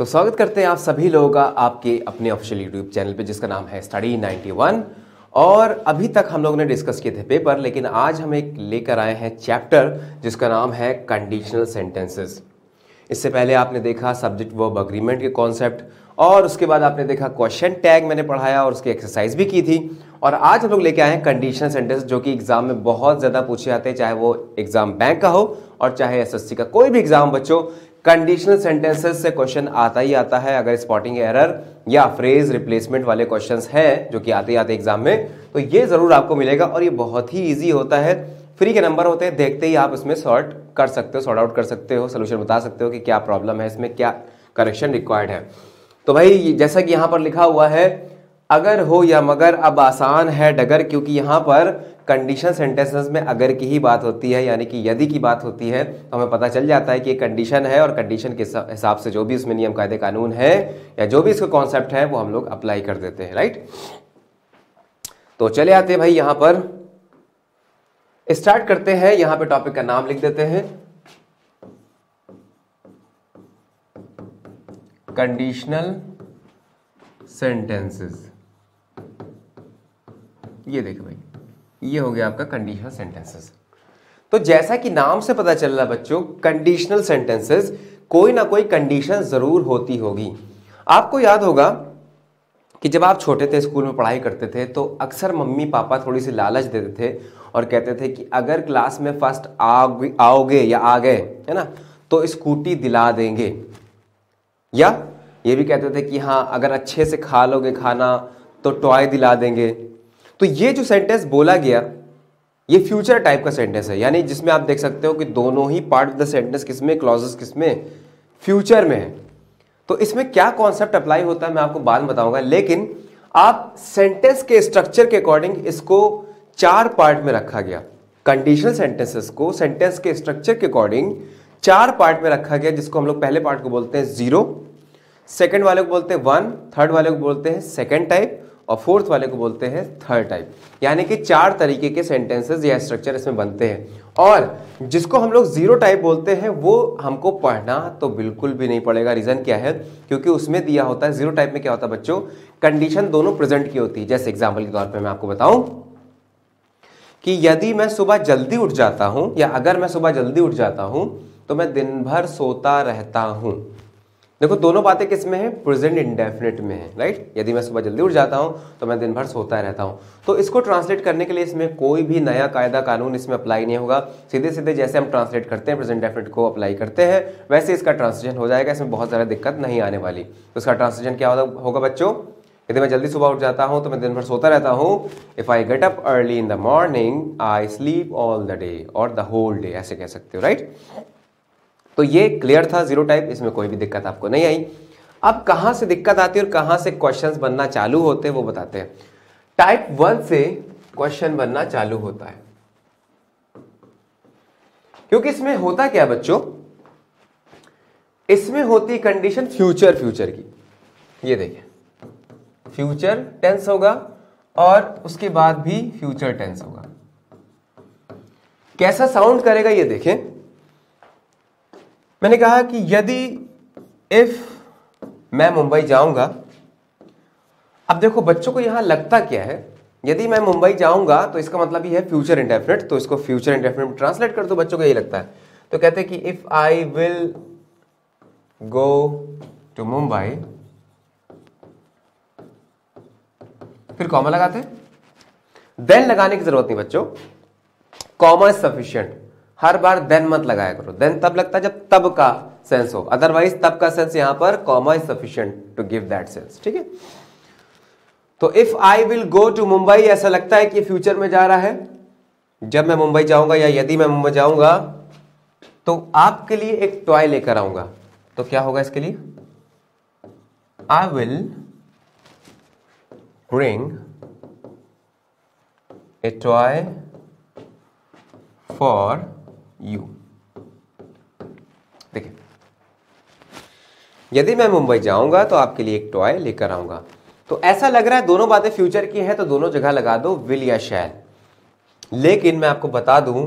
तो स्वागत करते हैं आप सभी लोगों का आपके अपने ऑफिशियल यूट्यूब चैनल पे जिसका नाम है स्टडी 91। और अभी तक हम लोगों ने डिस्कस किए थे पेपर, लेकिन आज हम एक लेकर आए हैं चैप्टर जिसका नाम है कंडीशनल सेंटेंसेस। इससे पहले आपने देखा सब्जेक्ट वर्ब अग्रीमेंट के कॉन्सेप्ट, और उसके बाद आपने देखा क्वेश्चन टैग मैंने पढ़ाया और उसकी एक्सरसाइज भी की थी। और आज हम लोग लेके आए हैं कंडीशनल सेंटेंस जो कि एग्जाम में बहुत ज़्यादा पूछे जाते हैं, चाहे वो एग्जाम बैंक का हो और चाहे एसएससी का कोई भी एग्जाम। बच्चों, कंडीशनल सेंटेंसेस से क्वेश्चन आता ही आता है। अगर स्पॉटिंग एरर या फ्रेज रिप्लेसमेंट वाले क्वेश्चंस हैं जो कि आते ही आते एग्जाम में, तो ये जरूर आपको मिलेगा और ये बहुत ही ईजी होता है। फ्री के नंबर होते हैं, देखते ही आप इसमें सॉर्ट आउट कर सकते हो, सोल्यूशन बता सकते हो कि क्या प्रॉब्लम है, इसमें क्या करेक्शन रिक्वायर्ड है। तो भाई जैसा कि यहाँ पर लिखा हुआ है, अगर हो या मगर अब आसान है डगर, क्योंकि यहाँ पर कंडीशन सेंटेंसेस में अगर की ही बात होती है, यानी कि यदि की बात होती है, तो हमें पता चल जाता है कि ये कंडीशन है और कंडीशन के हिसाब से जो भी इसमें नियम कायदे कानून है या जो भी इसका कॉन्सेप्ट है वो हम लोग अप्लाई कर देते हैं, राइट। तो चले आते हैं भाई, यहां पर स्टार्ट करते हैं। यहां पे टॉपिक का नाम लिख देते हैं कंडीशनल सेंटेंसेस। ये देखो भाई, ये हो गया आपका कंडीशनल सेंटेंसेस। तो जैसा कि नाम से पता चल रहा बच्चों, कंडीशनल सेंटेंसेस कोई ना कोई कंडीशन जरूर होती होगी। आपको याद होगा कि जब आप छोटे थे, स्कूल में पढ़ाई करते थे, तो अक्सर मम्मी पापा थोड़ी सी लालच देते थे और कहते थे कि अगर क्लास में फर्स्ट आओगे या आ गए, है ना, तो स्कूटी दिला देंगे। या ये भी कहते थे कि हाँ, अगर अच्छे से खा लोगे खाना तो टॉय दिला देंगे। तो ये जो सेंटेंस बोला गया, ये फ्यूचर टाइप का सेंटेंस है, यानी जिसमें आप देख सकते हो कि दोनों ही पार्ट ऑफ द सेंटेंस किसमें, क्लॉजेस किसमें, फ्यूचर में है। तो इसमें क्या कॉन्सेप्ट अप्लाई होता है मैं आपको बाद में बताऊंगा, लेकिन आप सेंटेंस के स्ट्रक्चर के अकॉर्डिंग इसको 4 पार्ट में रखा गया। कंडीशनल सेंटेंसेस को सेंटेंस के स्ट्रक्चर के अकॉर्डिंग 4 पार्ट में रखा गया, जिसको हम लोग पहले पार्ट को बोलते हैं 0, सेकंड वाले को बोलते हैं 1, थर्ड वाले को बोलते हैं सेकंड टाइप और फोर्थ वाले को बोलते हैं थर्ड टाइप। यानी कि 4 तरीके के सेंटेंसेस या स्ट्रक्चर इसमें बनते हैं। और जिसको हम लोग 0 टाइप बोलते हैं वो हमको पढ़ना तो बिल्कुल भी नहीं पड़ेगा। रीजन क्या है, क्योंकि उसमें दिया होता है 0 टाइप में क्या होता है बच्चों, कंडीशन दोनों प्रेजेंट की होती है। जैसे एग्जाम्पल के तौर पर मैं आपको बताऊं कि यदि मैं सुबह जल्दी उठ जाता हूं, या अगर मैं सुबह जल्दी उठ जाता हूं तो मैं दिन भर सोता रहता हूं। देखो दोनों बातें किसमें है, प्रेजेंट इंडेफिनिट में है, राइट। यदि मैं सुबह जल्दी उठ जाता हूं तो मैं दिन भर सोता रहता हूं। तो इसको ट्रांसलेट करने के लिए इसमें कोई भी नया कायदा कानून इसमें अप्लाई नहीं होगा। सीधे सीधे जैसे हम ट्रांसलेट करते हैं, प्रेजेंट इंडेफिनिट को अप्लाई करते हैं, वैसे इसका ट्रांसलेशन हो जाएगा। इसमें बहुत ज़्यादा दिक्कत नहीं आने वाली। तो इसका ट्रांसलेशन क्या होगा बच्चों, यदि मैं जल्दी सुबह उठ जाता हूं तो मैं दिन भर सोता रहता हूं। If I get up early in the morning I sleep all the day और द होल डे, ऐसे कह सकते हो, राइट। तो ये क्लियर था 0 टाइप, इसमें कोई भी दिक्कत आपको नहीं आई। अब कहां से दिक्कत आती है और कहां से क्वेश्चंस बनना चालू होते हैं वो बताते हैं। टाइप 1 से क्वेश्चन बनना चालू होता है, क्योंकि इसमें होता क्या बच्चों, इसमें होती कंडीशन फ्यूचर की। ये देखिए, फ्यूचर टेंस होगा और उसके बाद भी फ्यूचर टेंस होगा। कैसा साउंड करेगा ये देखें। मैंने कहा कि यदि इफ मैं मुंबई जाऊंगा, अब देखो बच्चों को यहां लगता क्या है, यदि मैं मुंबई जाऊंगा तो इसका मतलब ये है फ्यूचर इंडेफिनिट, तो इसको फ्यूचर इंडेफिनिट में ट्रांसलेट कर दो। बच्चों को यही लगता है, तो कहते हैं कि if I will go to Mumbai, फिर कॉमा लगाते हैं। देन लगाने की जरूरत नहीं बच्चों, कॉमा इज सफिशिएंट। हर बार देन मत लगाया करो, देन तब लगता है जब तब का सेंस हो, अदरवाइज तब का सेंस यहां पर comma is sufficient to give that sense, ठीक है। तो if I will go to Mumbai, ऐसा लगता है कि फ्यूचर में जा रहा है, जब मैं मुंबई जाऊंगा या यदि मैं मुंबई जाऊंगा तो आपके लिए एक टॉय लेकर आऊंगा। तो क्या होगा इसके लिए, आई will bring a toy for you. देखिए, यदि मैं मुंबई जाऊंगा तो आपके लिए एक टॉय लेकर आऊंगा। तो ऐसा लग रहा है दोनों बातें फ्यूचर की हैं, तो दोनों जगह लगा दो विल या शैल। लेकिन मैं आपको बता दूं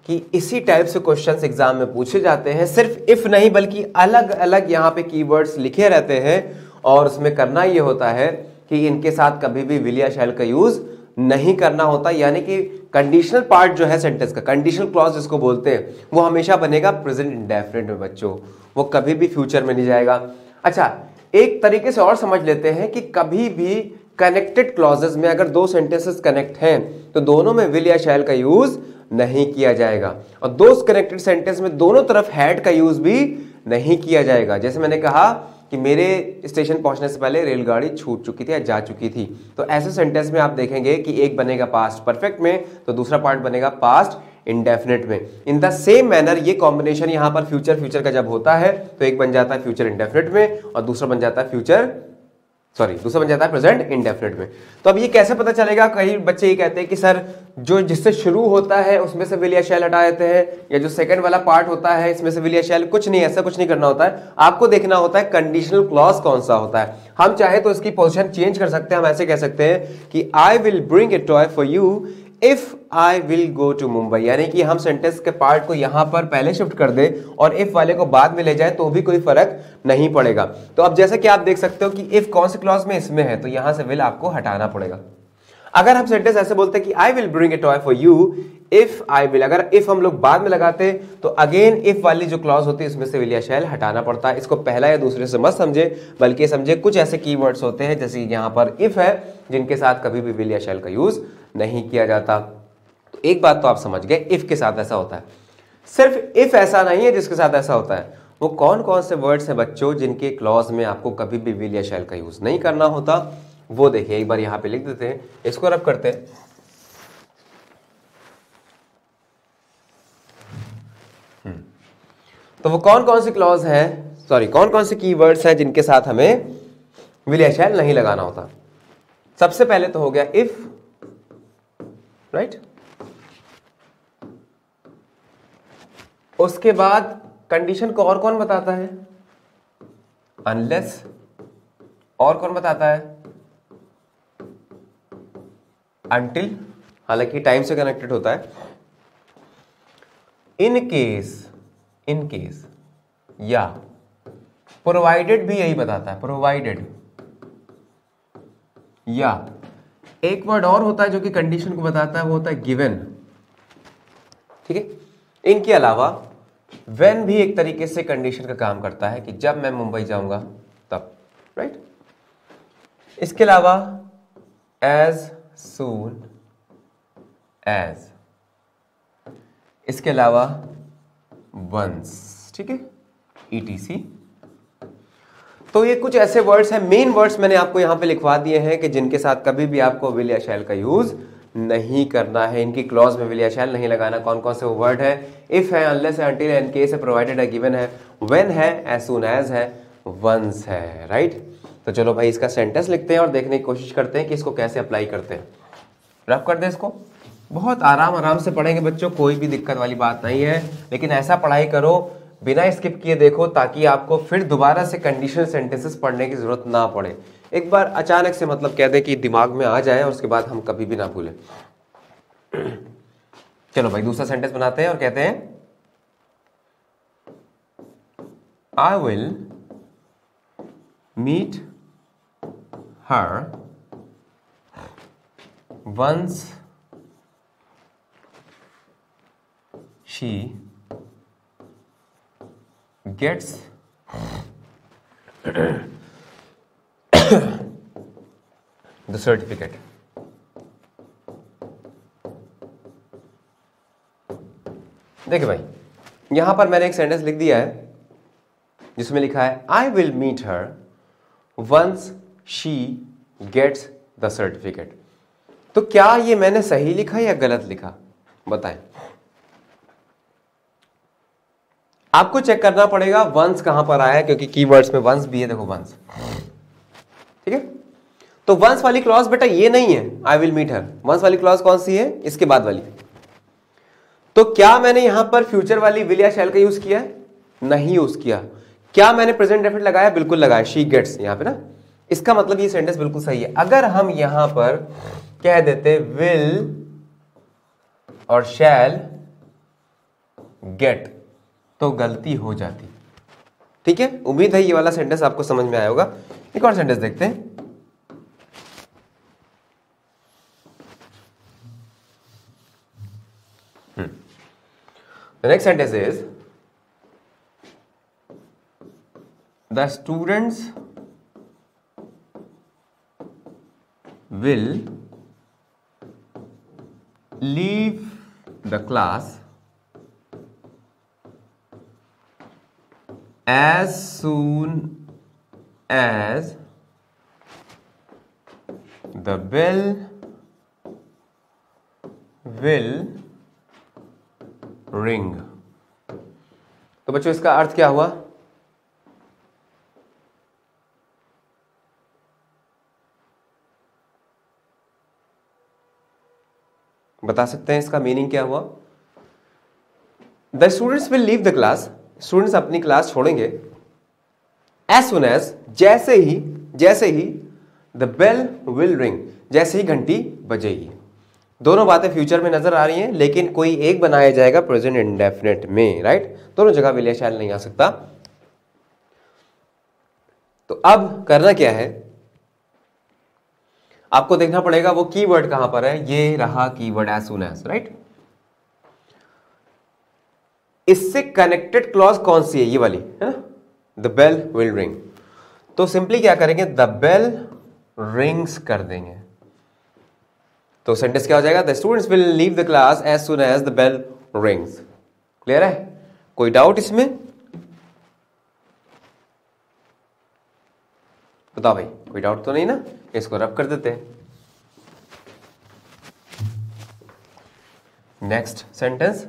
कि इसी टाइप से क्वेश्चंस एग्जाम में पूछे जाते हैं, सिर्फ इफ नहीं बल्कि अलग अलग यहाँ पे कीवर्ड्स लिखे रहते हैं और उसमें करना ये होता है कि इनके साथ कभी भी विल या शैल का यूज नहीं करना होता, यानी कि कंडीशनल पार्ट जो है सेंटेंस का, कंडीशनल क्लॉज जिसको बोलते हैं, वो हमेशा बनेगा प्रेजेंट इंडेफिनिट में बच्चों, वो कभी भी फ्यूचर में नहीं जाएगा। अच्छा, एक तरीके से और समझ लेते हैं कि कभी भी कनेक्टेड क्लॉजेस में अगर दो सेंटेंसेस कनेक्ट हैं तो दोनों में विल या शैल का यूज नहीं किया जाएगा, और दो कनेक्टेड सेंटेंस में दोनों तरफ हैड का यूज भी नहीं किया जाएगा। जैसे मैंने कहा कि मेरे स्टेशन पहुंचने से पहले रेलगाड़ी छूट चुकी थी या जा चुकी थी, तो ऐसे सेंटेंस में आप देखेंगे कि एक बनेगा पास्ट परफेक्ट में तो दूसरा पार्ट बनेगा पास्ट इंडेफिनिट में। इन द सेम मैनर ये कॉम्बिनेशन यहाँ पर फ्यूचर का जब होता है तो एक बन जाता है फ्यूचर इंडेफिनिट में और दूसरा बन जाता है प्रेजेंट इंडेफिनिट में। तो अब ये कैसे पता चलेगा? कई बच्चे ये कहते हैं कि सर जो जिससे शुरू होता है उसमें से विल या शैल हटा देते हैं, या जो सेकंड वाला पार्ट होता है इसमें से विल या शैल। कुछ नहीं, ऐसा कुछ नहीं करना होता है, आपको देखना होता है कंडीशनल क्लॉज कौन सा होता है। हम चाहे तो इसकी पोजीशन चेंज कर सकते हैं, हम ऐसे कह सकते हैं कि I will bring a toy for you if I will go to Mumbai, यानी कि हम सेंटेंस के पार्ट को यहां पर पहले शिफ्ट कर दे और इफ वाले को बाद में ले जाए तो भी कोई फर्क नहीं पड़ेगा। तो अब जैसे कि आप देख सकते हो कि इफ कौन से क्लॉज में, इसमें है, तो यहां से विल आपको हटाना पड़ेगा। अगर हम सेंटेंस ऐसे बोलते हैं कि I will bring a toy for you if I will, अगर इफ हम लोग बाद में लगाते तो अगेन इफ वाली जो क्लॉज होती है इसमें से विल या शैल हटाना पड़ता है। इसको पहला या दूसरे से मत समझे, बल्कि समझे कुछ ऐसे कीवर्ड्स होते हैं जैसे यहाँ पर इफ है जिनके साथ कभी भी विल या शैल का यूज नहीं किया जाता। तो एक बात तो आप समझ गए, इफ के साथ ऐसा होता है। सिर्फ इफ ऐसा नहीं है जिसके साथ ऐसा होता है, वो कौन कौन से वर्ड्स हैं बच्चों जिनके क्लॉज में आपको कभी भी विल या शैल का यूज नहीं करना होता, वो देखिए एक बार यहां पे लिख देते हैं, इसको रब करते हैं। तो वो कौन कौन से क्लॉज हैं, कौन कौन से कीवर्ड्स हैं जिनके साथ हमें विल या शैल नहीं लगाना होता। सबसे पहले तो हो गया इफ, राइट। उसके बाद कंडीशन को और कौन बताता है? अनलेस। और कौन बताता है? अनटिल, हालांकि टाइम से कनेक्टेड होता है। इन केस या प्रोवाइडेड भी यही बताता है, प्रोवाइडेड। या एक वर्ड और होता है जो कि कंडीशन को बताता है, वो होता है गिवन, ठीक है। इनके अलावा व्हेन भी एक तरीके से कंडीशन का काम करता है कि जब मैं मुंबई जाऊंगा तब, राइट। इसके अलावा एज सून एज, इसके अलावा वंस, ठीक है, ETC। तो ये कुछ ऐसे वर्ड्स हैं, मेन वर्ड्स मैंने आपको यहां पे लिखवा दिए हैं कि जिनके साथ कभी भी आपको विल या शैल का यूज नहीं करना है, इनकी क्लॉज में विल या शैल नहीं लगाना। कौन कौन से वो वर्ड है? इफ है, अनलेस है, अनटिल है, इन केस है, प्रोवाइडेड है, गिवन है, व्हेन है, एज सून एज है, वंस है, राइट। तो चलो भाई इसका सेंटेंस लिखते हैं और देखने की कोशिश करते हैं कि इसको कैसे अप्लाई करते हैं। रफ कर दे इसको, बहुत आराम से पढ़ेंगे बच्चों, कोई भी दिक्कत वाली बात नहीं है, लेकिन ऐसा पढ़ाई करो बिना स्किप किए देखो, ताकि आपको फिर दोबारा से कंडीशनल सेंटेंसेस पढ़ने की जरूरत ना पड़े। एक बार अचानक से मतलब कह दे कि दिमाग में आ जाए और उसके बाद हम कभी भी ना भूलें। चलो भाई दूसरा सेंटेंस बनाते हैं और कहते हैं I will meet her once she gets the certificate। देखिए भाई यहां पर मैंने एक सेंटेंस लिख दिया है जिसमें लिखा है I will meet her once she gets the certificate. तो क्या ये मैंने सही लिखा या गलत लिखा, बताएं। आपको चेक करना पड़ेगा वंस कहां पर आया है, क्योंकि कीवर्ड्स में वंस भी है। देखो वंस, ठीक है। तो वंस वाली क्लॉज बेटा ये नहीं है I will meet her, once वाली क्लॉज कौन सी है? इसके बाद वाली। तो क्या मैंने यहां पर फ्यूचर वाली विल या शैल का यूज किया है? नहीं यूज किया। क्या मैंने प्रेजेंट डेफिनेट लगाया? बिल्कुल लगाया, शी गेट्स यहां पे ना। इसका मतलब ये सेंटेंस बिल्कुल सही है। अगर हम यहां पर कह देते विल और शैल गेट तो गलती हो जाती। ठीक है, उम्मीद है ये वाला सेंटेंस आपको समझ में आया होगा। एक और सेंटेंस देखते हैं। The next sentence is the students will leave the class as soon as the bell will ring। तो बच्चों इसका अर्थ क्या हुआ? बता सकते हैं इसका मीनिंग क्या हुआ? The students will leave the class, students अपनी क्लास छोड़ेंगे एज सुन एज, जैसे ही द बेल विल रिंग, जैसे ही घंटी बजेगी। दोनों बातें फ्यूचर में नजर आ रही हैं, लेकिन कोई एक बनाया जाएगा प्रेजेंट इंडेफिनिट में, राइट? दोनों जगह विल या शैल नहीं आ सकता। तो अब करना क्या है, आपको देखना पड़ेगा वो कीवर्ड कहां पर है। ये रहा keyword as soon as, right? इससे कनेक्टेड क्लॉज कौन सी है? ये वाली है ना, द बेल विल रिंग। तो सिंपली क्या करेंगे, द बेल रिंग्स कर देंगे। तो सेंटेंस क्या हो जाएगा? The students will leave the class as soon as the bell rings. Clear है? कोई डाउट इसमें? बताओ भाई, कोई डाउट तो नहीं ना? इसको रब कर देते हैं। नेक्स्ट सेंटेंस,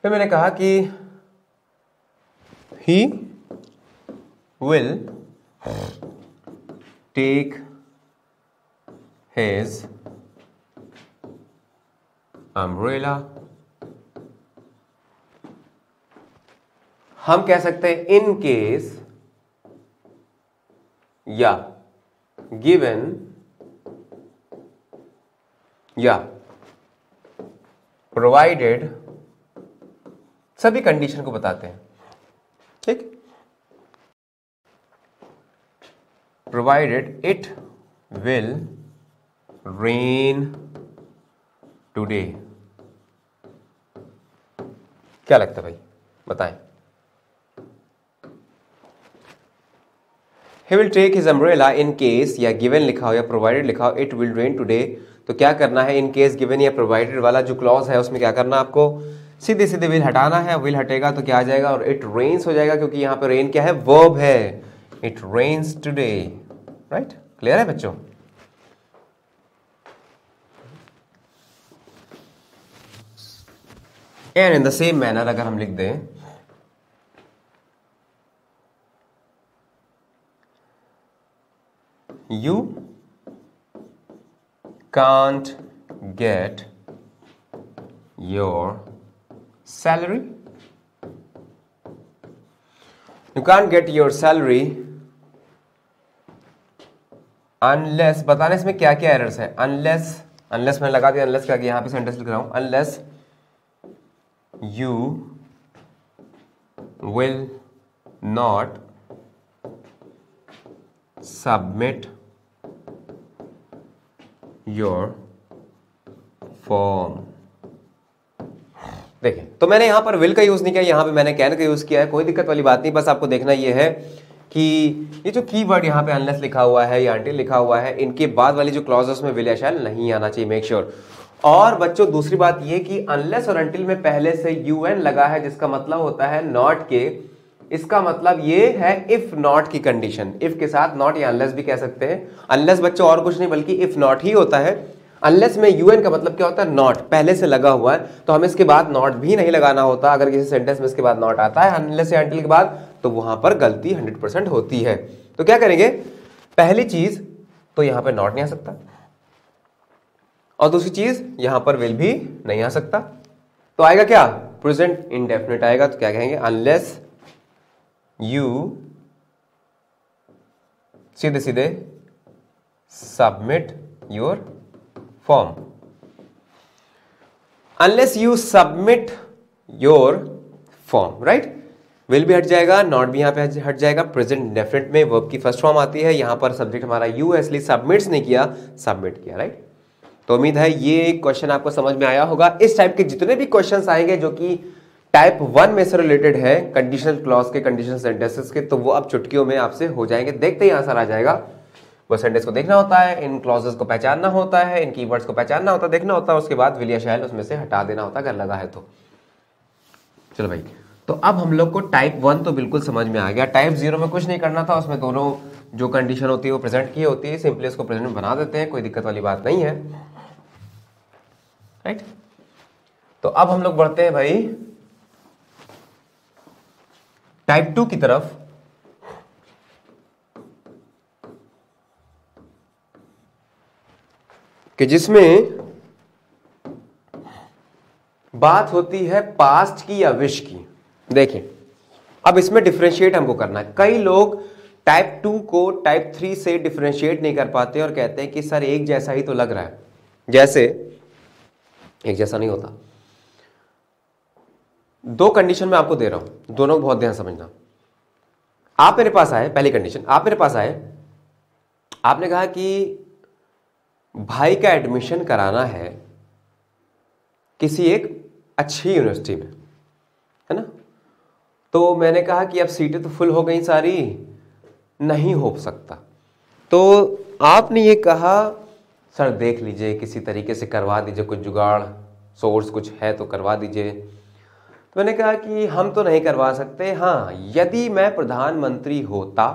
फिर मैंने कहा कि he will take his umbrella. हम कह सकते हैं इन केस या गिवन या प्रोवाइडेड, सभी कंडीशन को बताते हैं। ठीक, provided it will rain today. क्या लगता है भाई, बताएं? He will take his umbrella in case, या गिवन लिखा हो या प्रोवाइडेड लिखा हो, इट विल रेन टुडे। तो क्या करना है, इन केस, गिवन या प्रोवाइडेड वाला जो क्लॉज है उसमें क्या करना है आपको? सीधे सीधे विल हटाना है। विल हटेगा तो क्या आ जाएगा, और इट रेन्स हो जाएगा, क्योंकि यहां पे रेन क्या है, वर्ब है। It rains today, right? Clear है बच्चों? And in the same manner अगर हम लिख दें, you can't get your salary, you can't get your salary unless, बताना इसमें क्या क्या एरर्स है। unless मैंने लगा दिया, unless क्या किया, यहां पे सेंटेंस लिख रहा हूं, unless you will not submit your form. देखिए, तो मैंने यहां पर विल का यूज नहीं किया, यहां पे मैंने कैन का यूज किया है। कोई दिक्कत वाली बात नहीं, बस आपको देखना ये है कि ये जो कीवर्ड यहां पे अनलेस लिखा हुआ है या अनटिल लिखा हुआ है, इनके बाद वाली जो क्लॉजेस में विल या शैल नहीं आना चाहिए, मेक श्योर। और बच्चों दूसरी बात ये कि अनलेस और अनटिल में पहले से यूएन लगा है, जिसका मतलब होता है नॉट के। इसका मतलब ये है इफ नॉट की कंडीशन। इफ के साथ नॉट या अनलेस भी कह सकते हैं। अनलेस बच्चों और कुछ नहीं बल्कि इफ नॉट ही होता है। अनलेस में यूएन का मतलब क्या होता है, नॉट पहले से लगा हुआ है, तो हमें इसके बाद नॉट भी नहीं लगाना होता। अगर किसी सेंटेंस में इसके बाद नॉट आता है अनलेस या अनटिल के बाद, तो वहां पर गलती 100% होती है। तो क्या करेंगे, पहली चीज तो यहां पर नॉट नहीं आ सकता, और दूसरी चीज यहां पर विल भी नहीं आ सकता। तो आएगा क्या, प्रेजेंट इंडेफिनिट आएगा। तो क्या कहेंगे, अनलेस यू सीधे सीधे submit your form. Unless you submit your form, right. Will भी हट जाएगा, नॉट भी यहां पे हट जाएगा। प्रेजेंट इंडेफिनिट में वर्ब की फर्स्ट फॉर्म आती है, यहां पर सब्जेक्ट हमारा यू है, इसलिए सबमिट्स नहीं किया, सबमिट किया, राइट। तो उम्मीद है ये क्वेश्चन आपको समझ में आया होगा। इस टाइप के जितने भी क्वेश्चंस आएंगे जो कि टाइप 1 में से रिलेटेड है, कंडीशनल क्लॉज के, कंडीशनल सेंटेंसेस के, तो वो अब चुटकियों में आपसे हो जाएंगे, देखते ही आंसर आ जाएगा। वो सेंटेंस को देखना होता है, इन क्लॉजेस को पहचानना होता है, इन कीवर्ड्स को पहचानना होता है, देखना होता है, उसके बाद विल या शैल उसमें से हटा देना होता है अगर लगा है तो। चलो भाई, तो अब हम लोग को टाइप 1 तो बिल्कुल समझ में आ गया। टाइप 0 में कुछ नहीं करना था, उसमें दोनों जो कंडीशन होती है वो प्रेजेंट की होती है, सिंपली उसको प्रेजेंट बना देते हैं, कोई दिक्कत वाली बात नहीं है, राइट। तो अब हम लोग बढ़ते हैं भाई टाइप 2 की तरफ। कि जिसमें बात होती है पास्ट की या विश की। देखिए, अब इसमें डिफरेंशिएट हमको करना है। कई लोग टाइप 2 को टाइप 3 से डिफरेंशिएट नहीं कर पाते और कहते हैं कि सर एक जैसा ही तो लग रहा है, जैसे एक जैसा नहीं होता। दो कंडीशन मैं आपको दे रहा हूं, दोनों को बहुत ध्यान समझना। आप मेरे पास आए, पहली कंडीशन, आप मेरे पास आए, आपने कहा कि भाई का एडमिशन कराना है किसी एक अच्छी यूनिवर्सिटी में, है ना। तो मैंने कहा कि अब सीटें तो फुल हो गई सारी, नहीं हो सकता। तो आपने ये कहा सर देख लीजिए, किसी तरीके से करवा दीजिए, कुछ जुगाड़ सोर्स कुछ है तो करवा दीजिए। तो मैंने कहा कि हम तो नहीं करवा सकते, हाँ यदि मैं प्रधानमंत्री होता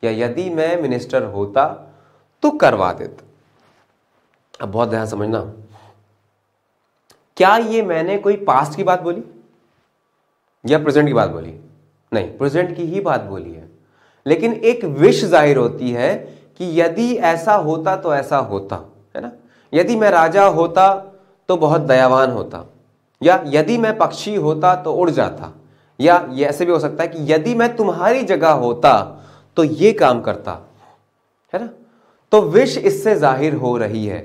या यदि मैं मिनिस्टर होता तो करवा देता। अब बहुत ध्यान समझना, क्या ये मैंने कोई पास्ट की बात बोली या प्रेजेंट की बात बोली? नहीं, प्रेजेंट की ही बात बोली है। लेकिन एक विश जाहिर होती है कि यदि ऐसा होता तो ऐसा होता, है ना। यदि मैं राजा होता तो बहुत दयावान होता, या यदि मैं पक्षी होता तो उड़ जाता, या ये ऐसे भी हो सकता है कि यदि मैं तुम्हारी जगह होता तो ये काम करता, है ना। तो विश इससे जाहिर हो रही है।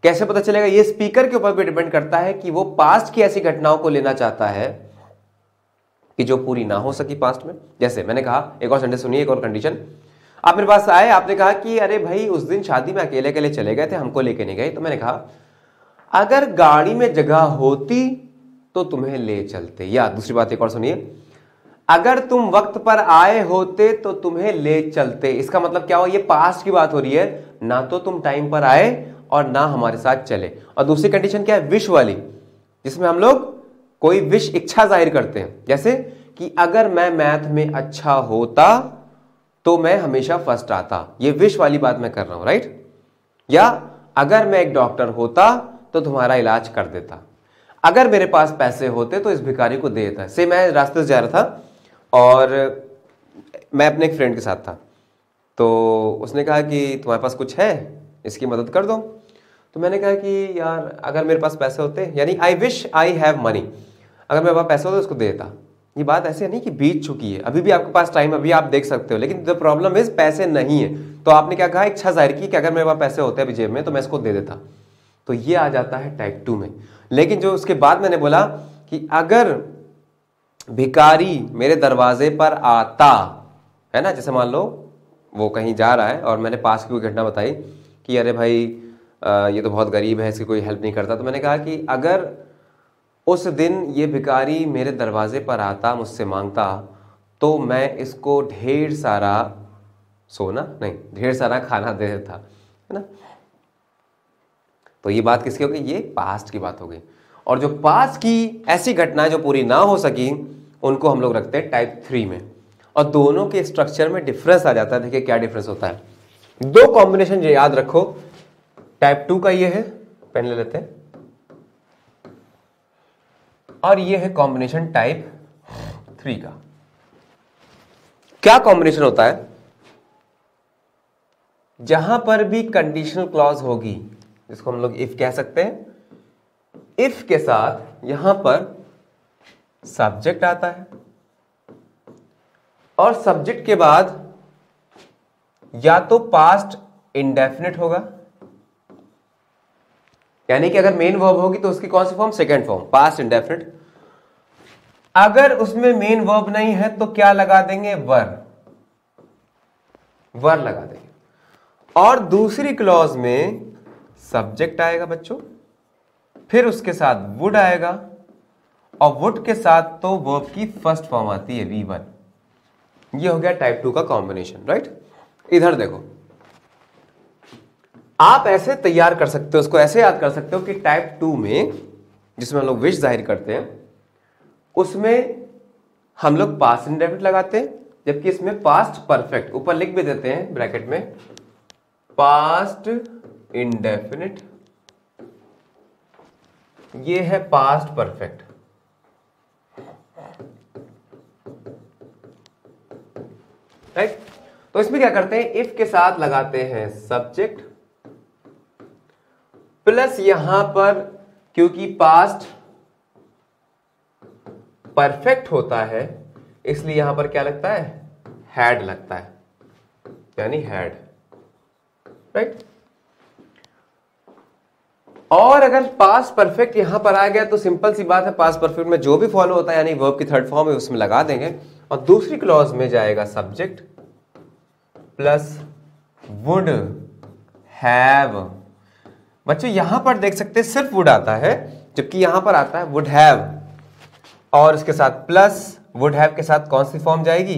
कैसे पता चलेगा? ये स्पीकर के ऊपर भी डिपेंड करता है कि वो पास्ट की ऐसी घटनाओं को लेना चाहता है कि जो पूरी ना हो सकी पास्ट में। जैसे मैंने कहा, एक और सेंटेंस सुनिए, एक और कंडीशन। आप मेरे पास आए, आपने कहा कि अरे भाई उस दिन शादी में अकेले अकेले चले गए थे, हमको लेके नहीं गए। तो मैंने कहा अगर गाड़ी में जगह होती तो तुम्हें ले चलते। या दूसरी बात एक और सुनिए, अगर तुम वक्त पर आए होते तो तुम्हें ले चलते। इसका मतलब क्या हो? ये पास्ट की बात हो रही है, ना तो तुम टाइम पर आए और ना हमारे साथ चले। और दूसरी कंडीशन क्या है? विश वाली, जिसमें हम लोग कोई विश, इच्छा जाहिर करते हैं। जैसे कि अगर मैं मैथ में अच्छा होता तो मैं हमेशा फर्स्ट आता, ये विश वाली बात मैं कर रहा हूं, राइट। या अगर मैं एक डॉक्टर होता तो तुम्हारा इलाज कर देता, अगर मेरे पास पैसे होते तो इस भिखारी को दे देता। से मैं रास्ते से जा रहा था और मैं अपने एक फ्रेंड के साथ था, तो उसने कहा कि तुम्हारे पास कुछ है, इसकी मदद कर दो। तो मैंने कहा कि यार अगर मेरे पास पैसे होते, यानी आई विश आई हैव मनी, अगर मेरे पास पैसे होते तो उसको दे देता। ये बात ऐसे नहीं कि बीत चुकी है, अभी भी आपके पास टाइम, अभी आप देख सकते हो, लेकिन द प्रॉब्लम इज पैसे नहीं है। तो आपने क्या कहा? इच्छा जाहिर की कि अगर मेरे पास पैसे होते अभी जेब में तो मैं इसको दे देता। तो ये आ जाता है टाइप 2 में। लेकिन जो उसके बाद मैंने बोला कि अगर भिखारी मेरे दरवाजे पर आता, है ना, जैसे मान लो वो कहीं जा रहा है और मैंने पास की कोई घटना बताई कि अरे भाई ये तो बहुत गरीब है, इसकी कोई हेल्प नहीं करता। तो मैंने कहा कि अगर उस दिन ये भिखारी मेरे दरवाजे पर आता, मुझसे मांगता, तो मैं इसको ढेर सारा सोना नहीं, ढेर सारा खाना दे देता, है ना। तो ये बात किसकी हो गई? ये पास्ट की बात हो गई। और जो पास्ट की ऐसी घटनाएं जो पूरी ना हो सकी, उनको हम लोग रखते हैं टाइप 3 में। और दोनों के स्ट्रक्चर में डिफरेंस आ जाता है। देखिए क्या डिफरेंस होता है। दो कॉम्बिनेशन जो याद रखो, टाइप 2 का ये है, पेन ले लेते हैं, और ये है कॉम्बिनेशन टाइप 3 का। क्या कॉम्बिनेशन होता है? जहां पर भी कंडीशनल क्लॉज होगी, जिसको हम लोग इफ कह सकते हैं, इफ के साथ यहां पर सब्जेक्ट आता है और सब्जेक्ट के बाद या तो पास्ट इंडेफिनिट होगा यानी कि अगर मेन वर्ब होगी तो उसकी कौन सी form, second form, past indefinite. अगर उसमें मेन वर्ब नहीं है तो क्या लगा देंगे, वर लगा देंगे। और दूसरी क्लॉज में सब्जेक्ट आएगा बच्चों, फिर उसके साथ वुड आएगा, और वुड के साथ तो वर्ब की फर्स्ट फॉर्म आती है V1। ये हो गया टाइप 2 का कॉम्बिनेशन, राइट। इधर देखो, आप ऐसे तैयार कर सकते हो, उसको ऐसे याद कर सकते हो कि टाइप 2 में जिसमें हम लोग विश जाहिर करते हैं उसमें हम लोग पास्ट इंडेफिनिट लगाते हैं, जबकि इसमें पास्ट परफेक्ट, ऊपर लिख भी देते हैं ब्रैकेट में पास्ट इंडेफिनिट, ये है पास्ट परफेक्ट, राइट। तो इसमें क्या करते हैं, इफ के साथ लगाते हैं सब्जेक्ट, प्लस यहां पर क्योंकि पास्ट परफेक्ट होता है इसलिए यहां पर क्या लगता है, हैड लगता है, यानी हैड, राइट। और अगर पास्ट परफेक्ट यहां पर आ गया तो सिंपल सी बात है, पास्ट परफेक्ट में जो भी फॉलो होता है यानी वर्ब की थर्ड फॉर्म है उसमें लगा देंगे, और दूसरी क्लॉज में जाएगा सब्जेक्ट प्लस वुड हैव। बच्चों यहां पर देख सकते हैं सिर्फ वुड आता है, जबकि यहां पर आता है वुड हैव, और इसके साथ प्लस वुड हैव के साथ कौन सी फॉर्म जाएगी,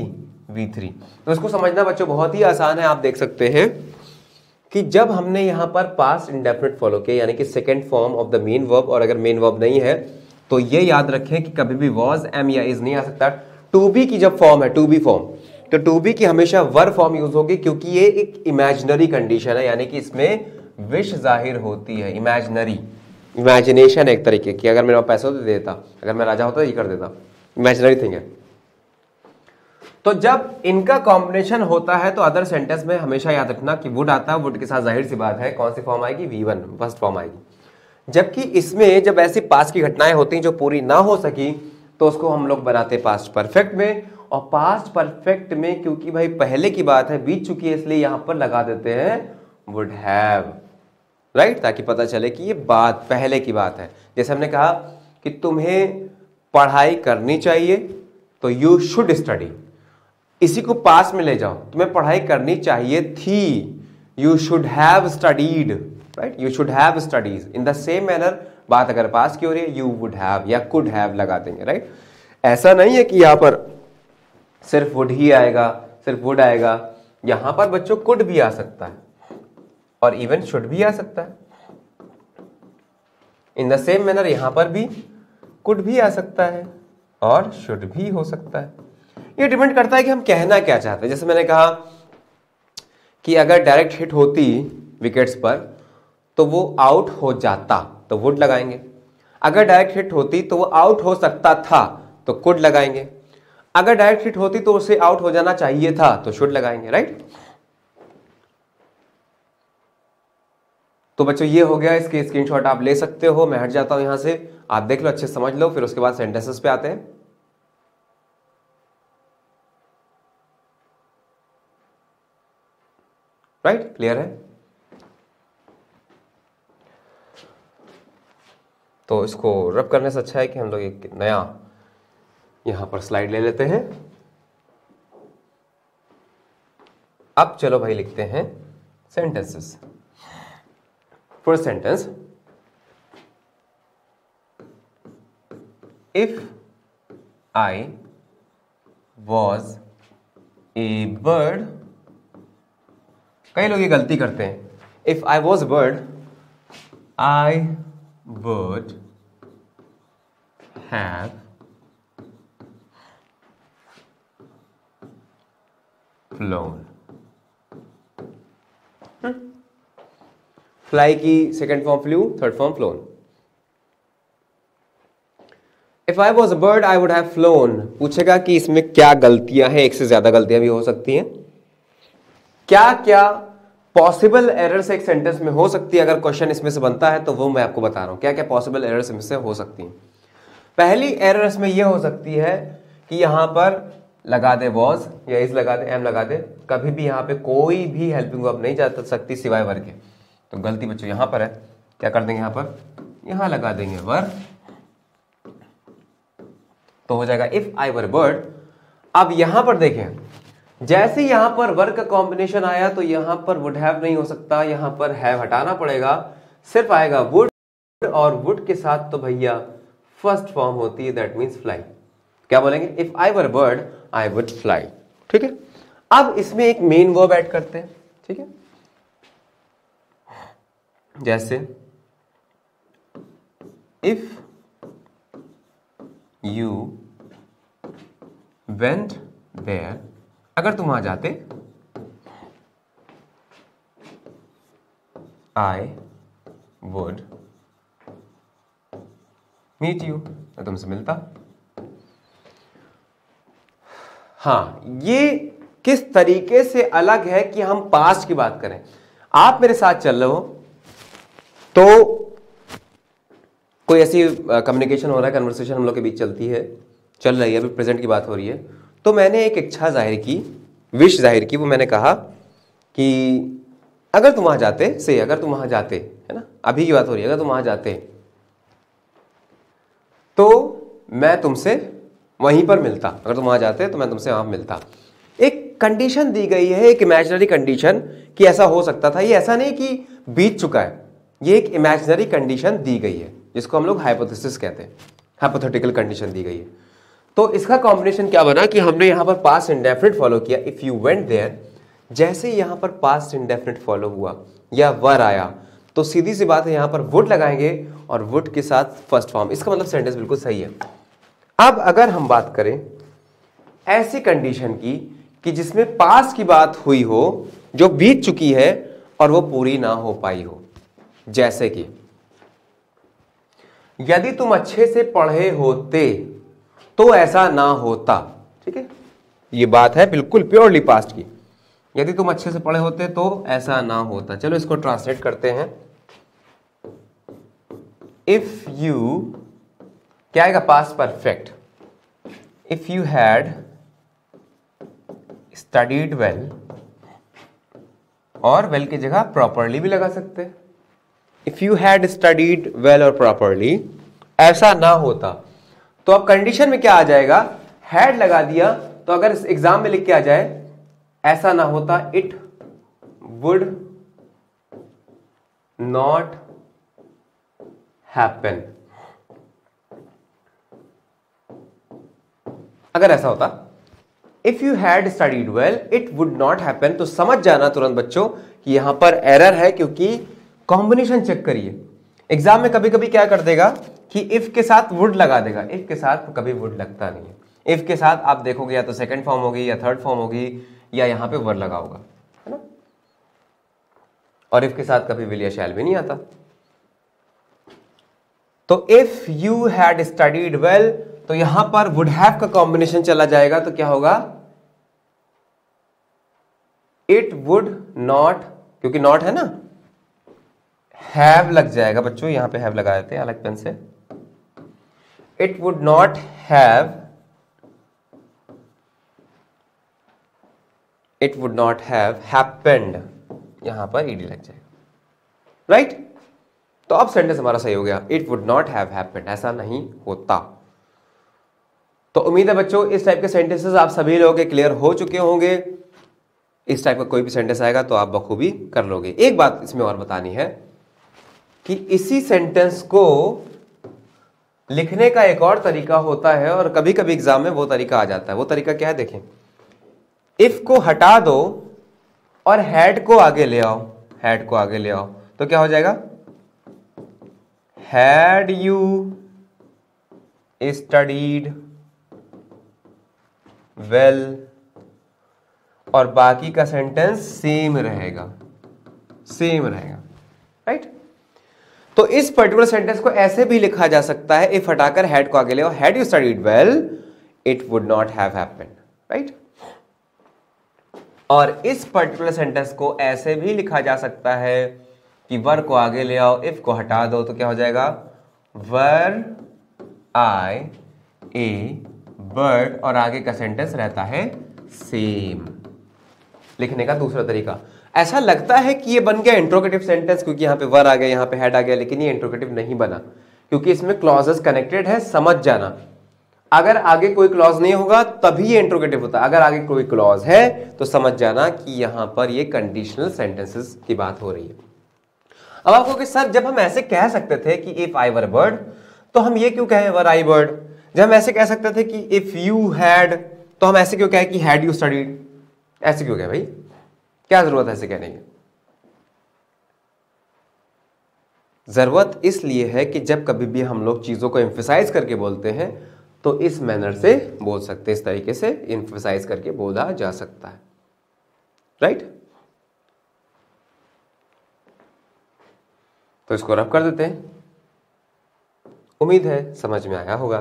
V3। तो इसको समझना बच्चों बहुत ही आसान है। आप देख सकते हैं कि जब हमने यहां पर पास्ट इंडेफिनिट फॉलो किया यानी कि second form of the main verb, और अगर मेन वर्ब नहीं है तो ये याद रखें कि कभी भी वॉज, एम या इज नहीं आ सकता। टू बी की जब फॉर्म है, टू बी फॉर्म, तो टू बी की हमेशा वर फॉर्म यूज होगी, क्योंकि ये एक इमेजिनरी कंडीशन है, यानी कि इसमें विश जाहिर होती है, इमेजिनरी, इमेजिनेशन एक तरीके की। अगर मेरे पास पैसा होता तो देता, अगर मैं राजा होता तो ये कर देता, इमेजिनरी थिंग है। तो जब इनका कॉम्बिनेशन होता है तो अदर सेंटेंस में हमेशा याद रखना कि वुड आता है, वुड के साथ जाहिर सी बात है कौन सी फॉर्म आएगी, V1 फर्स्ट फॉर्म आएगी। जबकि इसमें जब ऐसी पास्ट की घटनाएं होती हैं जो पूरी ना हो सकी तो उसको हम लोग बनाते पास्ट परफेक्ट में, और पास्ट परफेक्ट में क्योंकि भाई पहले की बात है, बीत चुकी है, इसलिए यहां पर लगा देते हैं वुड हैव, राइट, ताकि पता चले कि ये बात पहले की बात है। जैसे हमने कहा कि तुम्हें पढ़ाई करनी चाहिए तो यू शुड स्टडी, इसी को पास में ले जाओ, तुम्हें पढ़ाई करनी चाहिए थी, you should have studied, right, you should have studies. In the same manner बात अगर पास की हो रही है, यू वुड हैव या कुड हैव लगा देंगे, राइट। ऐसा नहीं है कि यहां पर सिर्फ वुड ही आएगा, सिर्फ वुड आएगा, यहां पर बच्चों कुड भी आ सकता है और इवन शुड भी आ सकता है। इन द सेम मैनर यहां पर भी कुड भी आ सकता है और शुड भी हो सकता है। ये डिपेंड करता है कि हम कहना क्या चाहते हैं। जैसे मैंने कहा कि अगर डायरेक्ट हिट होती विकेट्स पर तो वो आउट हो जाता तो वुड लगाएंगे, अगर डायरेक्ट हिट होती तो वो आउट हो सकता था तो कुड लगाएंगे, अगर डायरेक्ट हिट होती तो उसे आउट हो जाना चाहिए था तो शुड लगाएंगे, राइट। तो बच्चों ये हो गया, इसके स्क्रीनशॉट आप ले सकते हो। मैं हट जाता हूं यहां से, आप देख लो, अच्छे समझ लो, फिर उसके बाद सेंटेंसेस पे आते हैं। राइट, क्लियर है। तो इसको रब करने से अच्छा है कि हम लोग एक नया यहां पर स्लाइड ले लेते हैं। अब चलो भाई लिखते हैं sentences. First sentence, if I was a bird, कई लोग ये गलती करते हैं, if I was bird I would have flown. Fly की second form flew, third form flown. If I was a bird I would have flown. पूछेगा कि इसमें क्या गलतियां हैं, एक से ज्यादा गलतियां भी हो सकती हैं। क्या क्या पॉसिबल एरर्स एक सेंटेंस में हो सकती है, अगर क्वेश्चन इसमें से बनता है तो वो मैं आपको बता रहा हूं क्या क्या पॉसिबल एरर्स इसमें से हो सकती हैं। पहली एरर इसमें यह हो सकती है कि यहां पर लगा दे वॉज या इज लगा दे, एम लगा दे, कभी भी यहां पे कोई भी हेल्पिंग वर्ब नहीं जा सकती सिवाय वर के। तो गलती बच्चों यहां पर है, क्या कर देंगे, यहां पर यहां लगा देंगे वर, तो हो जाएगा इफ आई वर बर्ड। अब यहां पर देखें, जैसे यहां पर वर का कॉम्बिनेशन आया तो यहां पर वुड हैव नहीं हो सकता, यहां पर हैव हटाना पड़ेगा, सिर्फ आएगा वुड, और वुड के साथ तो भैया फर्स्ट फॉर्म होती है, दैट मीन्स फ्लाई। क्या बोलेंगे, if I were bird I would fly. ठीक है, अब इसमें एक मेन वर्ब ऐड करते हैं। ठीक है, जैसे इफ यू वेंट देयर, अगर तुम वहां जाते, आई वुड मीट यू, मैं तुमसे मिलता। हाँ, ये किस तरीके से अलग है कि हम पास्ट की बात करें। आप मेरे साथ चल रहे हो तो कोई ऐसी कम्युनिकेशन हो रहा है, कन्वर्सेशन हम लोग के बीच चलती है, चल रही है, अभी प्रेजेंट की बात हो रही है, तो मैंने एक इच्छा जाहिर की, विश जाहिर की, वो मैंने कहा कि अगर तुम वहां जाते, से अगर तुम वहां जाते, है ना, अभी की बात हो रही है, अगर तुम वहां जाते तो मैं तुमसे वहीं पर मिलता, अगर तुम वहां जाते तो मैं तुमसे वहां मिलता। एक कंडीशन दी गई है, एक इमेजिनरी कंडीशन कि ऐसा हो सकता था, ये ऐसा नहीं कि बीत चुका है, ये एक इमेजिनरी कंडीशन दी गई है जिसको हम लोग हाइपोथेसिस कहते हैं, हाइपोथेटिकल कंडीशन दी गई है। तो इसका कॉम्बिनेशन क्या बना कि हमने यहां पर पास्ट इंडेफिनिट फॉलो किया, इफ यू वेंट देयर, जैसे यहां पर पास्ट इंडेफिनिट फॉलो हुआ या वर आया तो सीधी सी बात है यहां पर वुड लगाएंगे और वुड के साथ फर्स्ट फॉर्म, इसका मतलब सेंटेंस बिल्कुल सही है। अब अगर हम बात करें ऐसी कंडीशन की कि जिसमें पास्ट की बात हुई हो जो बीत चुकी है और वो पूरी ना हो पाई हो, जैसे कि यदि तुम अच्छे से पढ़े होते तो ऐसा ना होता। ठीक है, ये बात है बिल्कुल प्योरली पास्ट की, यदि तुम अच्छे से पढ़े होते तो ऐसा ना होता। चलो इसको ट्रांसलेट करते हैं, इफ यू, क्या आएगा, past perfect, if you had studied well, और वेल की जगह प्रॉपरली भी लगा सकते हैं, if you had studied well और प्रॉपरली, ऐसा ना होता। तो अब कंडीशन में क्या आ जाएगा, हैड लगा दिया, तो अगर इस एग्जाम में लिख के आ जाए ऐसा ना होता, इट वुड नॉट हैपन, अगर ऐसा होता if you had studied well it would not happen, तो समझ जाना तुरंत बच्चों कि यहां पर एरर है, क्योंकि कॉम्बिनेशन चेक करिए। एग्जाम में कभी कभी क्या कर देगा कि इफ के साथ वुड लगा देगा, इफ के साथ कभी वुड लगता नहीं है, इफ के साथ आप देखोगे या तो सेकंड फॉर्म होगी या थर्ड फॉर्म होगी या यहां पे वर लगा होगा, है ना, और इफ के साथ कभी विल या शैल भी नहीं आता। तो if you had studied well, तो यहां पर वुड हैव का कॉम्बिनेशन चला जाएगा, तो क्या होगा, इट वुड नॉट, क्योंकि नॉट है ना, हैव लग जाएगा बच्चों, यहां पे हैव लगा देते हैं अलग पेन से, it would not have, it would not have happened, यहां पर ईडी लग जाएगा, राइट। तो अब सेंटेंस हमारा सही हो गया, it would not have happened, ऐसा नहीं होता। तो उम्मीद है बच्चों इस टाइप के सेंटेंसेस आप सभी लोगों के क्लियर हो चुके होंगे। इस टाइप का कोई भी सेंटेंस आएगा तो आप बखूबी कर लोगे। एक बात इसमें और बतानी है कि इसी सेंटेंस को लिखने का एक और तरीका होता है, और कभी कभी एग्जाम में वो तरीका आ जाता है। वो तरीका क्या है, देखें, इफ को हटा दो और हैड को आगे ले आओ, हैड को आगे ले आओ, तो क्या हो जाएगा, हैड यू स्टडीड वेल, और बाकी का सेंटेंस सेम रहेगा, सेम रहेगा, राइट। तो इस पर्टिकुलर सेंटेंस को ऐसे भी लिखा जा सकता है, इफ हटाकर हैड को आगे ले आओ, had you studied well it would not have happened, right. और इस पर्टिकुलर सेंटेंस को ऐसे भी लिखा जा सकता है कि वर को आगे ले आओ, इफ को हटा दो, तो क्या हो जाएगा, वर आई ए बर्ड, और आगे का सेंटेंस रहता है सेम। लिखने का दूसरा तरीका, ऐसा लगता है कि ये बन गया इंट्रोगेटिव सेंटेंस क्योंकि यहाँ पे वर आ गया, यहाँ पे हेड आ गया, लेकिन ये इंट्रोगेटिव नहीं बना क्योंकि इसमें क्लॉजेस कनेक्टेड है। समझ जाना, अगर आगे कोई क्लॉज नहीं होगा तभी ये इंट्रोगेटिव होता है, अगर आगे कोई क्लॉज है तो समझ जाना कि यहां पर ये कंडीशनल सेंटेंसेस की बात हो रही है। अब आपको कि सर जब हम ऐसे कह सकते थे कि if I were a bird, तो हम ये क्यों कहें वर आई बर्ड? जब हम ऐसे कह सकते थे कि इफ यू हैड, तो हम ऐसे क्यों कहें कि हैड यू स्टडीड? ऐसे क्यों कहें भाई, क्या जरूरत है ऐसे कहने की? जरूरत इसलिए है कि जब कभी भी हम लोग चीजों को एम्फेसाइज करके बोलते हैं तो इस मैनर से बोल सकते हैं, इस तरीके से एम्फेसाइज करके बोला जा सकता है, राइट? तो इसको रफ कर देते हैं। उम्मीद है समझ में आया होगा।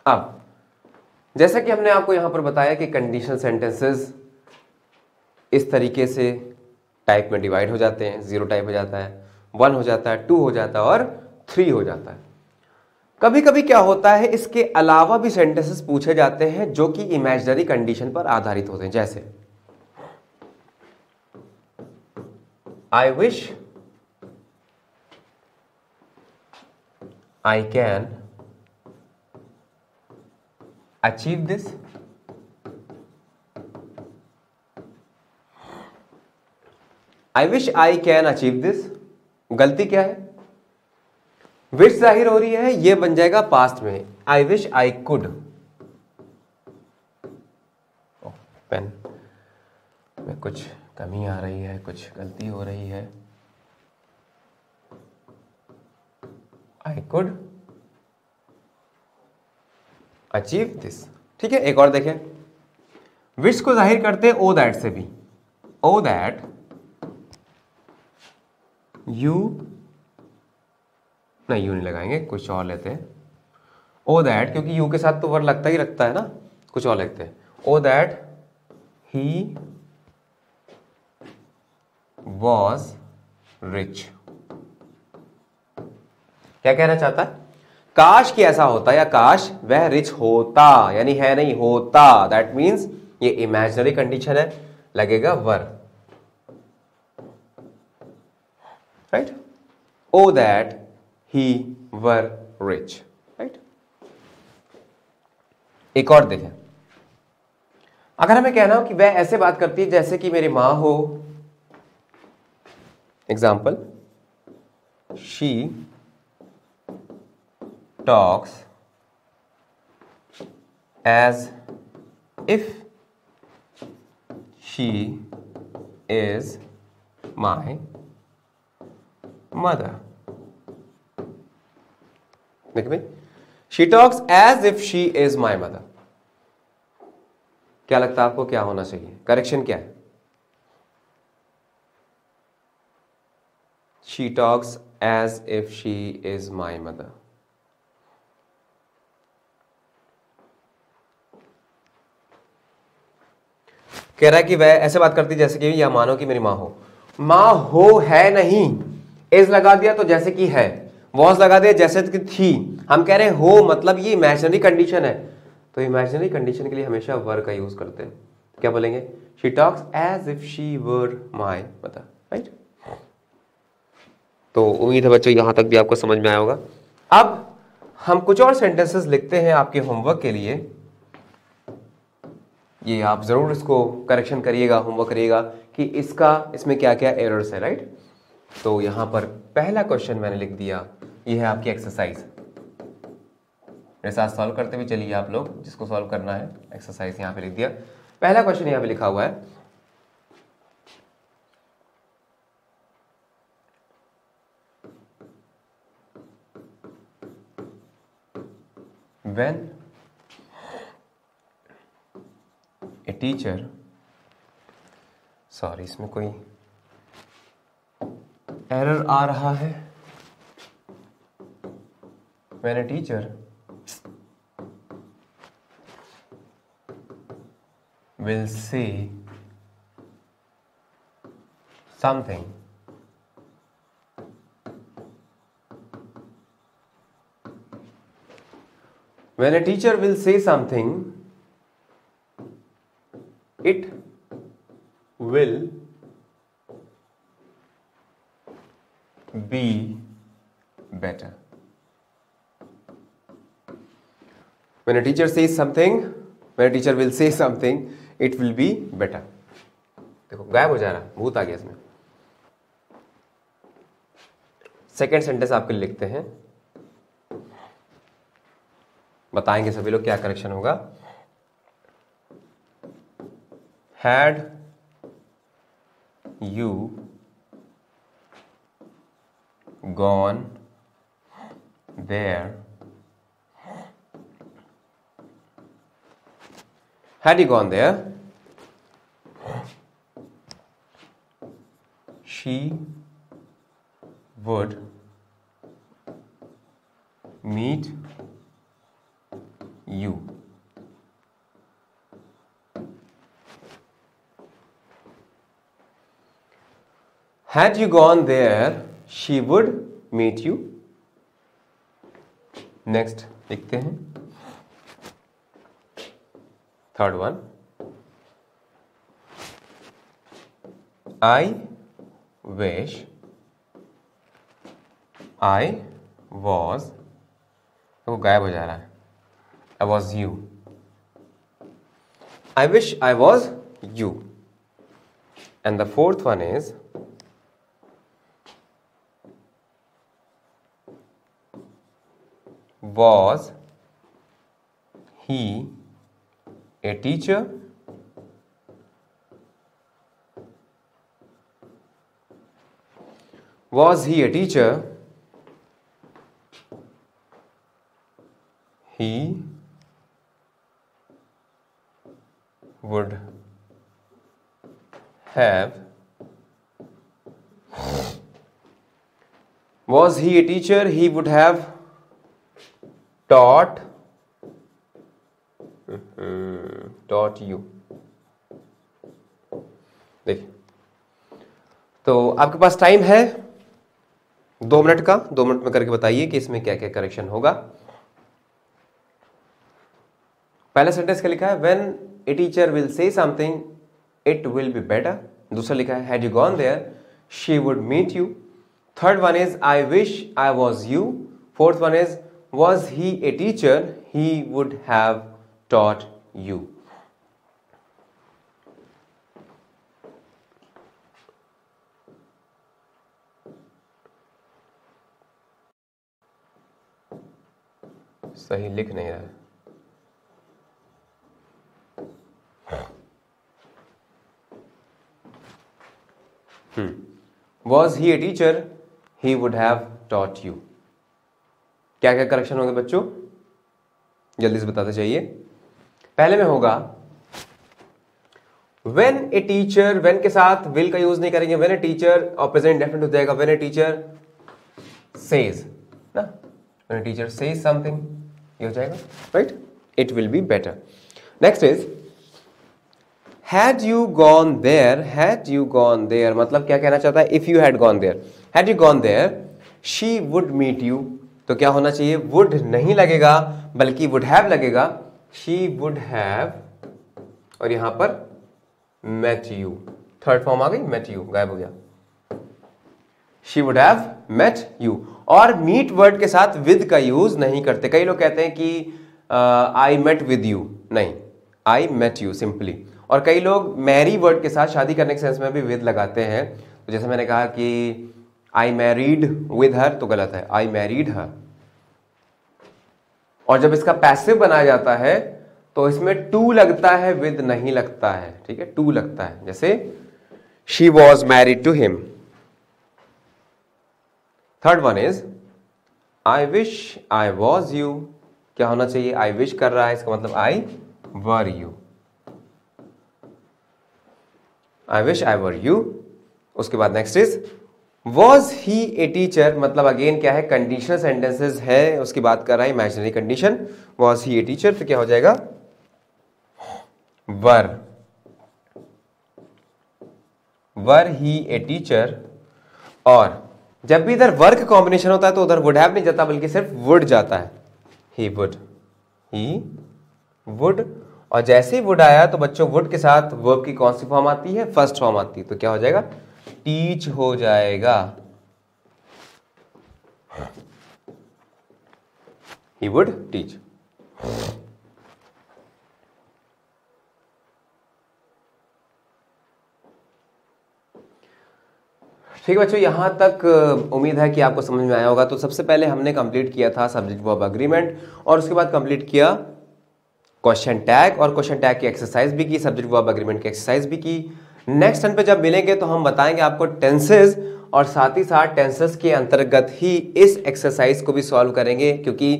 अब जैसा कि हमने आपको यहां पर बताया कि कंडीशनल सेंटेंसेस इस तरीके से टाइप में डिवाइड हो जाते हैं। 0 टाइप हो जाता है, 1 हो जाता है, 2 हो जाता है और 3 हो जाता है। कभी कभी क्या होता है, इसके अलावा भी सेंटेंसेस पूछे जाते हैं जो कि इमेजिनरी कंडीशन पर आधारित होते हैं। जैसे आई wish I can achieve this, I wish I can achieve this. गलती क्या है? विश जाहिर हो रही है, ये बन जाएगा पास्ट में, I wish I could. Pen में कुछ कमी आ रही है, कुछ गलती हो रही है। I could achieve this. ठीक है, एक और देखें, विश को जाहिर करते हैं ओ दैट से भी। ओ दैट यू, नहीं यू नहीं लगाएंगे, कुछ और लेते हैं। ओ दैट, क्योंकि यू के साथ तो वर लगता ही रखता है ना, कुछ और लिखते हैं। ओ दैट ही वॉज रिच। क्या कहना चाहता है? काश कि ऐसा होता, या काश वह रिच होता, यानी है नहीं होता। दैट मीन्स ये इमेजिनरी कंडीशन है, लगेगा were, right? Oh that he were rich, right? एक और देखें, अगर हमें कहना हो कि वह ऐसे बात करती है जैसे कि मेरी मां हो। Example, she talks as if she is my mother। देखिए भाई, she talks as if she is my mother। क्या लगता है आपको, क्या होना चाहिए? करेक्शन क्या है? she talks as if she is my mother। कह रहा है कि वह ऐसे बात करती जैसे कि, या मानो कि मेरी मां हो। मां हो है नहीं, इज लगा दिया तो जैसे कि है, वॉज लगा दिया जैसे कि थी। हम कह रहे हैं हो, मतलब ये इमेजिनरी कंडीशन है, तो इमेजिनरी कंडीशन के लिए हमेशा वर का यूज करते हैं। क्या बोलेंगे? She talks as if she were my mother, right? तो उम्मीद है बच्चों यहां तक भी आपको समझ में आया होगा। अब हम कुछ और सेंटेंसेस लिखते हैं आपके होमवर्क के लिए। ये आप जरूर इसको करेक्शन करिएगा, होमवर्क करिएगा कि इसमें क्या क्या एरर्स है, राइट? तो यहां पर पहला क्वेश्चन मैंने लिख दिया, ये है आपकी एक्सरसाइज। मेरे साथ सॉल्व करते हुए चलिए आप लोग, जिसको सॉल्व करना है एक्सरसाइज यहां पे लिख दिया। पहला क्वेश्चन यहां पे लिखा हुआ है, when a teacher, सॉरी इसमें कोई एरर आ रहा है। when a teacher will say something When a teacher will say something, it will be better. When a teacher says something, when a teacher will say something, it will be better. देखो गायब हो जा रहा, भूत आ गया इसमें। Second sentence आपके लिए लिखते हैं, बताएंगे सभी लोग क्या करेक्शन होगा। Had you gone there, had you gone there, she would meet you. Had you gone there, she would meet you. Next लिखते हैं, third one, I wish I was, वो गायब हो जा रहा है, I was you. I wish I was you. And the fourth one is, was he a teacher? Was he a teacher? He would have. Was he a teacher? He would have taught you. देखिए, तो आपके पास time है 2 minute का, 2 minute में करके बताइए कि इसमें क्या क्या करेक्शन होगा। पहला सेंटेंस क्या लिखा है, when a teacher will say something it will be better. दूसरा लिखा है, had you gone there she would meet you. Third one is, I wish I was you. Fourth one is, was he a teacher? He would have taught you. सही लिख नहीं रहा है। Was he a teacher? He would have taught you. क्या क्या correction होंगे बच्चों, जल्दी से बताते चाहिए। पहले में होगा व्हेन ए टीचर, व्हेन के साथ विल का यूज नहीं करेंगे, व्हेन ए टीचर और प्रेजेंट डेफिनेट हो जाएगा, व्हेन ए टीचर सेज ना, when a teacher says something, ये हो जाएगा, right, it will be better. Next is had you gone there. Had you gone there मतलब क्या कहना चाहता है, if you had gone there, had you gone there she would meet you, तो क्या होना चाहिए, वुड नहीं लगेगा बल्कि वुड हैव लगेगा, शी वुड हैव, और यहां पर मेट यू, थर्ड फॉर्म आ गई, मेट यू गायब हो गया, she would have met you. और मीट वर्ड के साथ विद का यूज नहीं करते। कई लोग कहते हैं कि आई मेट विद यू, नहीं, आई मेट यू सिंपली। और कई लोग मैरी वर्ड के साथ शादी करने के सेंस में भी विद लगाते हैं। तो जैसे मैंने कहा कि आई मैरीड विद हर, तो गलत है, आई मैरीड हर। और जब इसका पैसिव बनाया जाता है तो इसमें टू लगता है, विद नहीं लगता है, ठीक है, टू लगता है। जैसे she was married to him. Third one is I wish I was you. क्या होना चाहिए, आई विश कर रहा है, इसका मतलब I were you, I wish I were you. उसके बाद next is was he a teacher, मतलब अगेन क्या है, कंडीशनल सेंटेंसेस है, उसकी बात कर रहा है, imaginary condition. Was he a teacher, तो क्या हो जाएगा, वर ही ए टीचर। और जब भी इधर वर्क कॉम्बिनेशन होता है तो उधर वुड हैव नहीं जाता बल्कि सिर्फ वुड जाता है, ही ही वुड, और जैसे ही वुड आया तो बच्चों वुड के साथ वर्ब की कौन सी फॉर्म आती है? फर्स्ट फॉर्म आती है, तो क्या हो जाएगा? टीच हो जाएगा। He would teach. ठीक है बच्चों, यहां तक उम्मीद है कि आपको समझ में आया होगा। तो सबसे पहले हमने कंप्लीट किया था सब्जेक्ट वर्ब अग्रीमेंट, और उसके बाद कंप्लीट किया क्वेश्चन टैग, और क्वेश्चन टैग की एक्सरसाइज भी की, सब्जेक्ट वर्ब अग्रीमेंट की एक्सरसाइज भी की। नेक्स्ट टर्न पे जब मिलेंगे तो हम बताएंगे आपको टेंसेज, और साथ ही साथ टेंसेज के अंतर्गत ही इस एक्सरसाइज को भी सॉल्व करेंगे, क्योंकि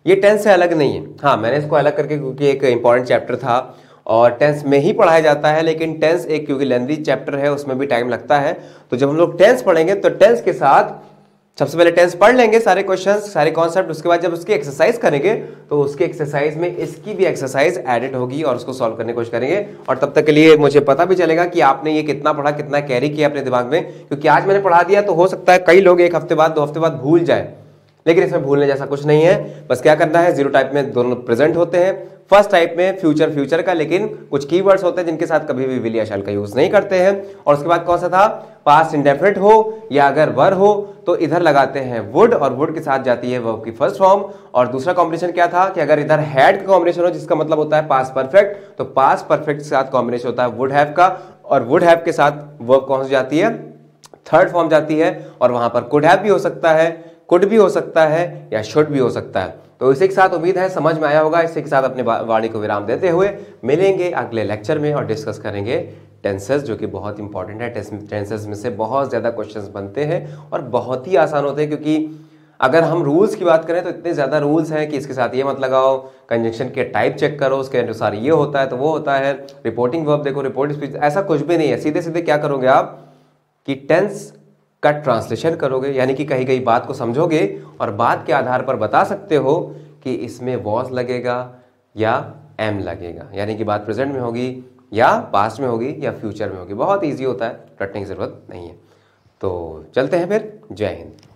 ये टेंस से अलग नहीं है। हाँ, मैंने इसको अलग करके, क्योंकि एक इंपॉर्टेंट चैप्टर था और टेंस में ही पढ़ाया जाता है, लेकिन टेंस एक क्योंकि लेंथी चैप्टर है उसमें भी टाइम लगता है। तो जब हम लोग टेंस पढ़ेंगे तो टेंस के साथ सबसे पहले टेंस पढ़ लेंगे, सारे क्वेश्चंस, सारे कॉन्सेप्ट, उसके बाद जब उसकी एक्सरसाइज करेंगे तो उसकी एक्सरसाइज में इसकी भी एक्सरसाइज एडेड होगी और उसको सॉल्व करने की कोशिश करेंगे। और तब तक के लिए मुझे पता भी चलेगा कि आपने ये कितना पढ़ा, कितना कैरी किया अपने दिमाग में, क्योंकि आज मैंने पढ़ा दिया तो हो सकता है कई लोग एक हफ्ते बाद, 2 हफ्ते बाद भूल जाए, लेकिन इसमें भूलने जैसा कुछ नहीं है। बस क्या करना है, जीरो टाइप में दोनों प्रेजेंट होते हैं, फर्स्ट टाइप में फ्यूचर फ्यूचर का, लेकिन कुछ कीवर्ड्स होते हैं जिनके साथ कभी भी विल या शैल का यूज नहीं करते हैं। और उसके बाद कौन सा था, पास्ट इंडेफिनिट हो या अगर वर हो तो इधर लगाते हैं वुड, और वुड के साथ जाती है वर्ब की फर्स्ट फॉर्म। और दूसरा कॉम्बिनेशन क्या था कि अगर इधर हैड का कॉम्बिनेशन हो जिसका मतलब होता है पास्ट परफेक्ट, तो पास्ट परफेक्ट के साथ कॉम्बिनेशन होता है वुड हैव का, और वुड हैव के साथ वर्ब कौन सी जाती है, थर्ड फॉर्म जाती है, और वहां पर कुड हैव भी हो सकता है, कुड भी हो सकता है, या शुड भी हो सकता है। तो इसी के साथ उम्मीद है समझ में आया होगा। इसी के साथ अपने वाणी को विराम देते हुए मिलेंगे अगले लेक्चर में और डिस्कस करेंगे टेंसेस, जो कि बहुत इंपॉर्टेंट है। टेंसेस में से बहुत ज़्यादा क्वेश्चंस बनते हैं और बहुत ही आसान होते हैं, क्योंकि अगर हम रूल्स की बात करें तो इतने ज़्यादा रूल्स हैं कि इसके साथ ये मत लगाओ, कंजंक्शन के टाइप चेक करो, उसके अनुसार ये होता है तो वो होता है, रिपोर्टिंग वर्ब देखो, रिपोर्ट स्पीच, ऐसा कुछ भी नहीं है। सीधे सीधे क्या करोगे आप कि टेंस का ट्रांसलेशन करोगे, यानी कि कहीं कहीं बात को समझोगे और बात के आधार पर बता सकते हो कि इसमें वॉज लगेगा या एम लगेगा, यानी कि बात प्रेजेंट में होगी या पास्ट में होगी या फ्यूचर में होगी। बहुत इजी होता है, रटने की जरूरत नहीं है। तो चलते हैं फिर, जय हिंद।